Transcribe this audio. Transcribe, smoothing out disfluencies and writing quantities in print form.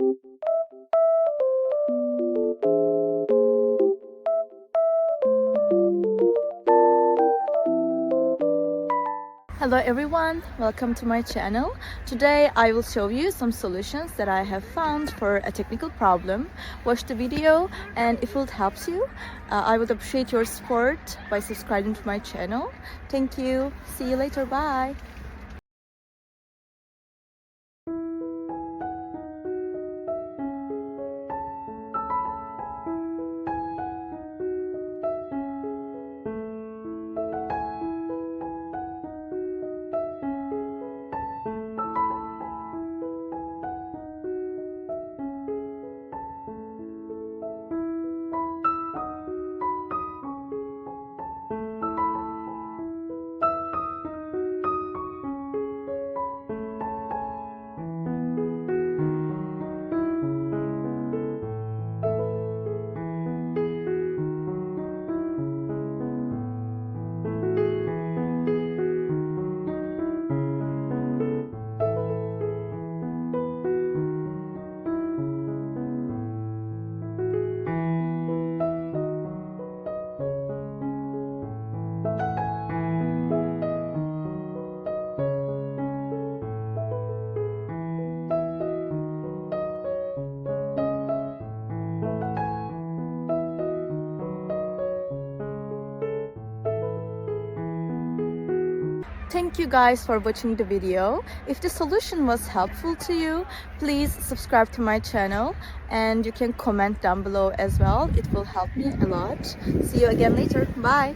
Hello everyone, welcome to my channel. Today I will show you some solutions that I have found for a technical problem. Watch the video, and if it helps you, I would appreciate your support by subscribing to my channel. Thank you. See you later. Bye. Thank you guys for watching the video. If the solution was helpful to you, please subscribe to my channel, and you can comment down below as well. It will help me a lot. See you again later. Bye.